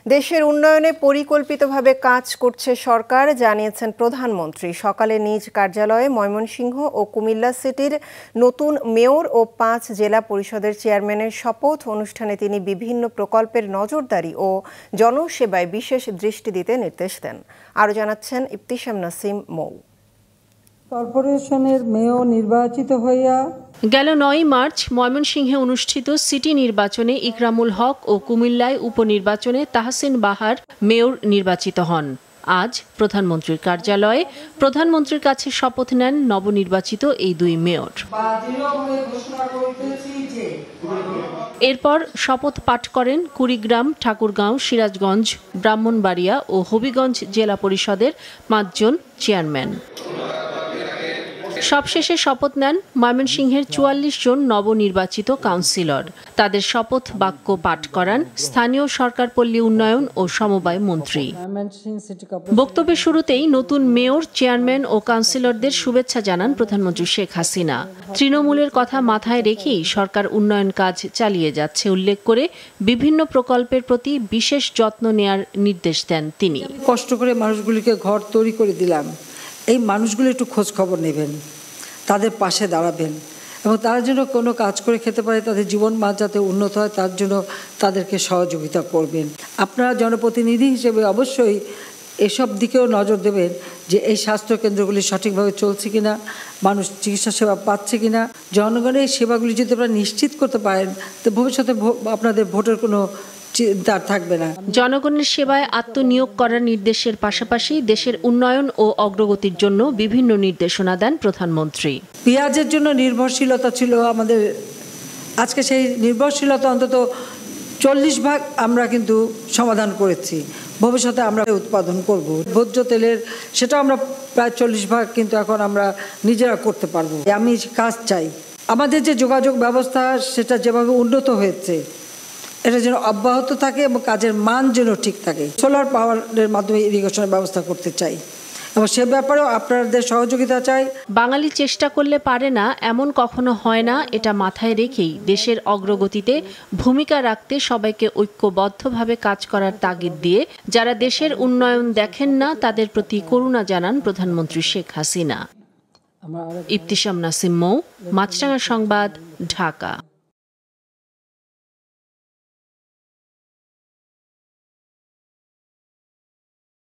দেশের উন্নয়নে পরিকল্পিতভাবে কাজ করছে সরকার, জানিয়েছেন প্রধানমন্ত্রী। সকালে নিজ কার্যালয়ে ময়মনসিংহ ও কুমিল্লা সিটির নতুন মেয়র ও 5 জেলা পরিষদের চেয়ারম্যানের শপথ অনুষ্ঠানে তিনি বিভিন্ন প্রকল্পের নজরদারি ও জনসেবায় বিশেষ দৃষ্টি দিতে নির্দেশ দেন। আরও জানাচ্ছেন ইফতিশাম নাসিম মৌ। কর্পোরেশনের মেয়র নির্বাচিত হইয়া গেল 9 মার্চ ময়মনসিংহে অনুষ্ঠিত সিটি নির্বাচনে ইকরামুল হক ও কুমিল্লায় উপনির্বাচনে তাহসিন বাহার মেয়র নির্বাচিত হন। আজ প্রধানমন্ত্রীর কার্যালয়ে প্রধানমন্ত্রীর কাছে শপথ নেন নবনির্বাচিত এই দুই মেয়র। এরপর শপথ পাঠ করেন কুড়িগ্রাম, ঠাকুরগাঁও, সিরাজগঞ্জ, ব্রাহ্মণবাড়িয়া ও হবিগঞ্জ জেলা পরিষদের 5 জন চেয়ারম্যান। সবশেষে শপথ নেন ময়মনসিংহের 44 জন নবনির্বাচিত কাউন্সিলর। তাদের শপথ বাক্য পাঠ করান স্থানীয় সরকার, পল্লী উন্নয়ন ও সমবায় মন্ত্রী। বক্তব্যের শুরুতেই নতুন মেয়র, চেয়ারম্যান ও কাউন্সিলরদের শুভেচ্ছা জানান প্রধানমন্ত্রী শেখ হাসিনা। তৃণমূলের কথা মাথায় রেখেই সরকার উন্নয়ন কাজ চালিয়ে যাচ্ছে উল্লেখ করে বিভিন্ন প্রকল্পের প্রতি বিশেষ যত্ন নেয়ার নির্দেশ দেন তিনি। কষ্ট করে মানুষগুলিকে ঘর তৈরি করে দিলাম, এই মানুষগুলো একটু খোঁজ খবর নেবেন, তাদের পাশে দাঁড়াবেন এবং তারা যেন কোনো কাজ করে খেতে পারে, তাদের জীবন মান যাতে উন্নত হয় তার জন্য তাদেরকে সহযোগিতা করবেন। আপনারা জনপ্রতিনিধি হিসেবে অবশ্যই এসব দিকেও নজর দেবেন যে এই স্বাস্থ্য কেন্দ্রগুলি সঠিকভাবে চলছে কিনা, মানুষ চিকিৎসা সেবা পাচ্ছে কিনা। জনগণের সেবাগুলি যদি আপনারা নিশ্চিত করতে পারেন তো ভবিষ্যতে আপনাদের ভোটের কোনো চিন্তা থাকবে না। জনগণের সেবায় আত্মনিয়োগ করার নির্দেশের পাশাপাশি দেশের উন্নয়ন ও অগ্রগতির জন্য বিভিন্ন নির্দেশনা দেন প্রধানমন্ত্রী। পেঁয়াজের জন্য নির্ভরশীলতা ছিল আমাদের, আজকে সেই নির্ভরশীলতা অন্তত 40% আমরা কিন্তু সমাধান করেছি। ভবিষ্যতে আমরা উৎপাদন করব ভোজ্য তেলের, সেটা আমরা প্রায় 40% কিন্তু এখন আমরা নিজেরা করতে পারবো। আমি কাজ চাই, আমাদের যে যোগাযোগ ব্যবস্থা সেটা যেভাবে উন্নত হয়েছে এটা যেন অব্যাহত থাকে এবং কাজের মান যেন ঠিক থাকে। সোলার পাওয়ারের মাধ্যমে ইরিগেশনের ব্যবস্থা করতে চাই এবং সে ব্যাপারেও আপনাদের সহযোগিতা চাই। বাঙালি চেষ্টা করলে পারে না এমন কখনো হয় না, এটা মাথায় রেখেই দেশের অগ্রগতিতে ভূমিকা রাখতে সবাইকে ঐক্যবদ্ধভাবে কাজ করার তাগিদ দিয়ে যারা দেশের উন্নয়ন দেখেন না তাদের প্রতি করুণা জানান প্রধানমন্ত্রী শেখ হাসিনা। ইফতিশাম নাসিম মৌ, মাছরাঙা সংবাদ, ঢাকা।